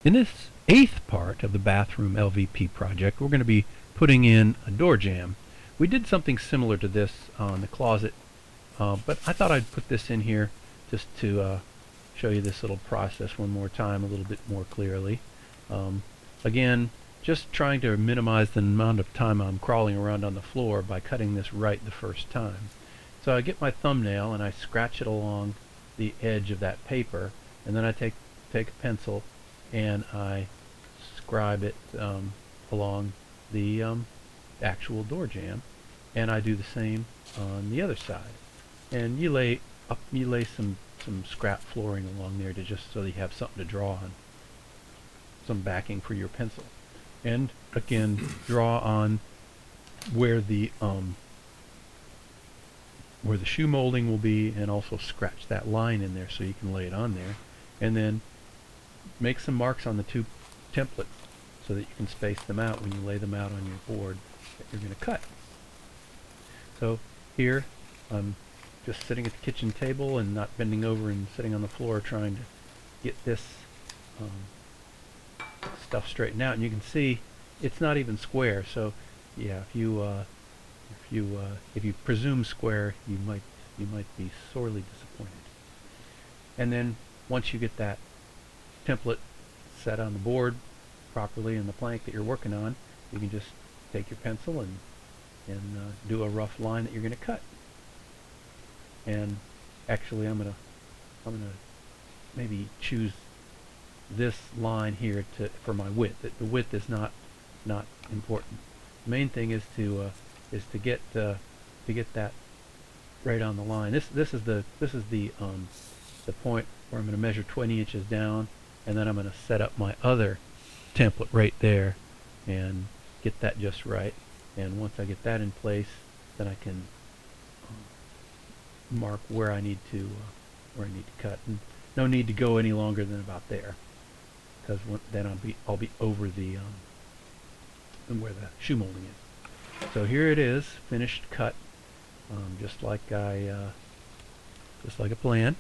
In this 8th part of the bathroom LVP project, we're going to be putting in a door jamb. We did something similar to this on the closet, but I thought I'd put this in here just to show you this little process one more time a little bit more clearly. Again, just trying to minimize the amount of time I'm crawling around on the floor by cutting this right the first time. So I get my thumbnail and I scratch it along the edge of that paper, and then I take a pencil and I scribe it along the actual door jamb, and I do the same on the other side. And you lay some scrap flooring along there to just so that you have something to draw on, some backing for your pencil. And again, draw on where the shoe molding will be, and also scratch that line in there so you can lay it on there. And then make some marks on the two templates so that you can space them out when you lay them out on your board that you're going to cut. So here I'm just sitting at the kitchen table and not bending over and sitting on the floor trying to get this stuff straightened out, and you can see it's not even square. So yeah, if you presume square, you might be sorely disappointed. And then once you get that template set on the board properly in the plank that you're working on, you can just take your pencil and do a rough line that you're going to cut. And actually I'm gonna maybe choose this line here for my width. The width is not important. The main thing is to get that right on the line. This is the point where I'm going to measure 20 inches down, and then I'm going to set up my other template right there and get that just right. And once I get that in place, then I can mark where I need to cut. And no need to go any longer than about there, because then I'll be over the where the shoe molding is. So here it is, finished cut, just like a plan.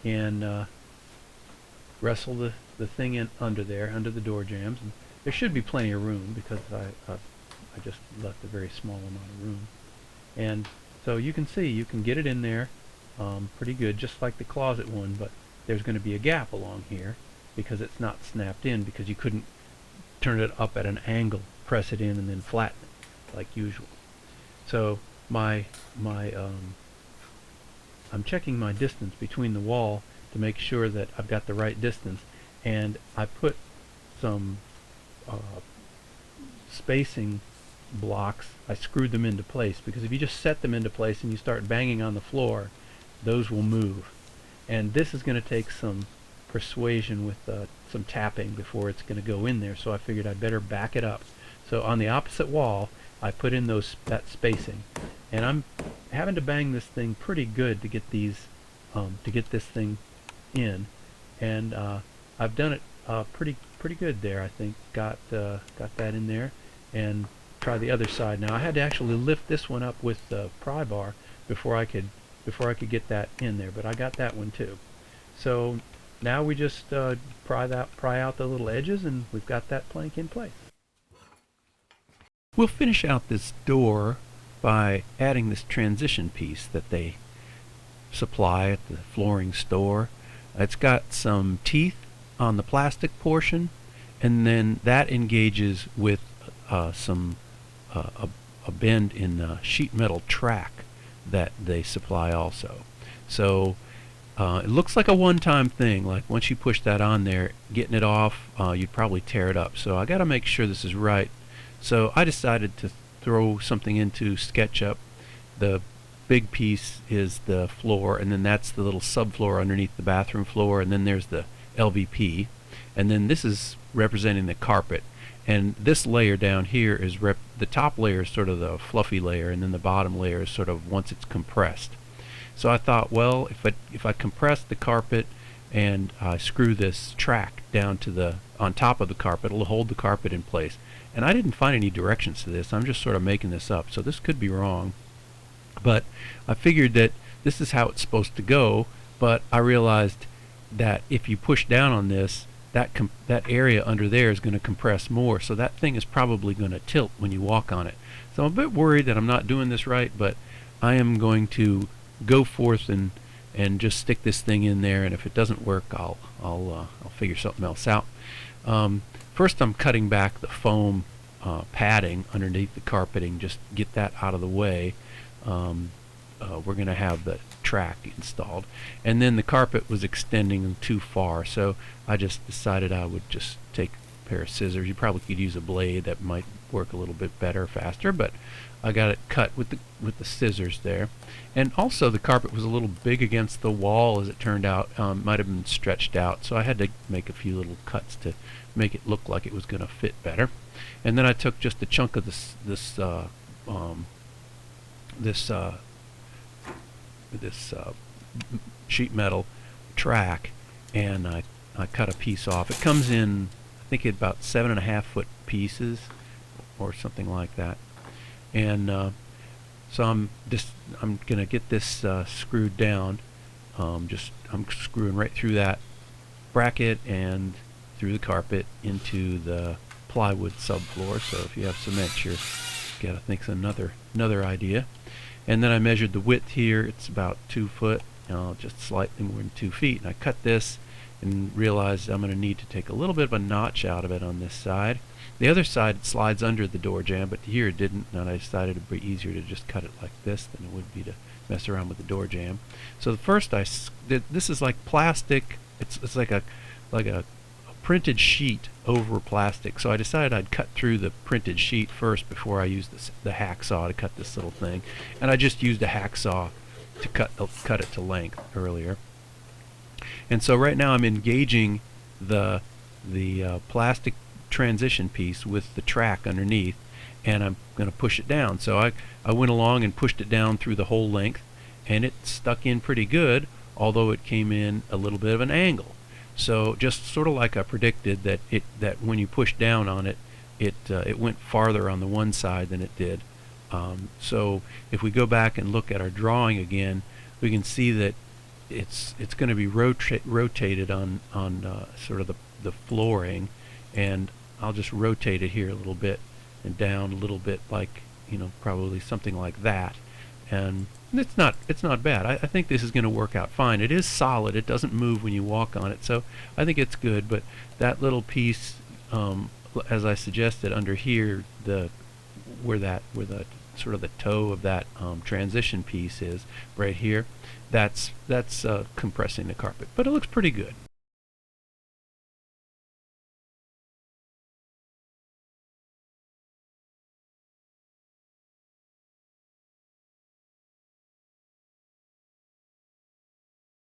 And wrestle the thing in under the door jambs, and there should be plenty of room because I just left a very small amount of room. And so you can see you can get it in there pretty good, just like the closet one, but there's going to be a gap along here because it's not snapped in, because you couldn't turn it up at an angle, press it in, and then flatten it like usual. So I'm checking my distance between the wall to make sure that I've got the right distance, and I put some spacing blocks. I screwed them into place, because if you just set them into place and you start banging on the floor, those will move. And this is going to take some persuasion with some tapping before it's going to go in there, so I figured I'd better back it up. So on the opposite wall I put in that spacing, and I'm having to bang this thing pretty good to get these to get this thing in, and I've done it pretty good there. I think got that in there. And try the other side. Now I had to actually lift this one up with the pry bar before I could get that in there, but I got that one too. So now we just pry out the little edges, and we've got that plank in place. We'll finish out this door by adding this transition piece that they supply at the flooring store. It's got some teeth on the plastic portion, and then that engages with a bend in the sheet metal track that they supply also. So it looks like a one-time thing. Like once you push that on there, getting it off, you'd probably tear it up. So I got to make sure this is right. So I decided to throw something into Sketchup. The big piece is the floor, and then that's the little subfloor underneath the bathroom floor, and then there's the LVP, and then this is representing the carpet. And this layer down here is the top layer is sort of the fluffy layer, and then the bottom layer is sort of once it's compressed. So I thought, well, if I compress the carpet and I screw this track down to on top of the carpet, it'll hold the carpet in place. And I didn't find any directions to this. I'm just sort of making this up, so this could be wrong. But I figured that this is how it's supposed to go, but I realized that if you push down on this, that area under there is going to compress more, so that thing is probably going to tilt when you walk on it. So I'm a bit worried that I'm not doing this right, but I am going to go forth and just stick this thing in there, and if it doesn't work, I'll figure something else out. First, I'm cutting back the foam padding underneath the carpeting, just get that out of the way. We're going to have the track installed, and then the carpet was extending too far, so I just decided I would just take a pair of scissors. You probably could use a blade, that might work a little bit better, faster, but I got it cut with the scissors there. And also the carpet was a little big against the wall, as it turned out. Might have been stretched out, so I had to make a few little cuts to make it look like it was going to fit better. And then I took just a chunk of this sheet metal track, and I cut a piece off. It comes in, I think, about 7.5 foot pieces or something like that. And so I'm gonna get this screwed down. I'm screwing right through that bracket and through the carpet into the plywood subfloor. So if you have cement, you're gotta think another idea. And then I measured the width here. It's about 2 foot, just slightly more than 2 feet. And I cut this and realized I'm going to need to take a little bit of a notch out of it on this side. The other side slides under the door jamb, but here it didn't, and I decided it would be easier to just cut it like this than it would be to mess around with the door jamb. So the first this is like plastic. It's like a printed sheet over plastic. So I decided I'd cut through the printed sheet first before I used the hacksaw to cut this little thing. And I just used a hacksaw to cut it to length earlier. And so right now I'm engaging the plastic transition piece with the track underneath, and I'm going to push it down. So I went along and pushed it down through the whole length, and it stuck in pretty good, although it came in a little bit of an angle. So just sort of like I predicted, that when you push down on it, it went farther on the one side than it did. So if we go back and look at our drawing again, we can see that it's going to be rotated on sort of the flooring, and I'll just rotate it here a little bit and down a little bit, like, probably something like that. And it's not bad. I think this is going to work out fine. It is solid. It doesn't move when you walk on it, so I think it's good. But that little piece, as I suggested under here, where the sort of the toe of that transition piece is right here, that's compressing the carpet. But it looks pretty good.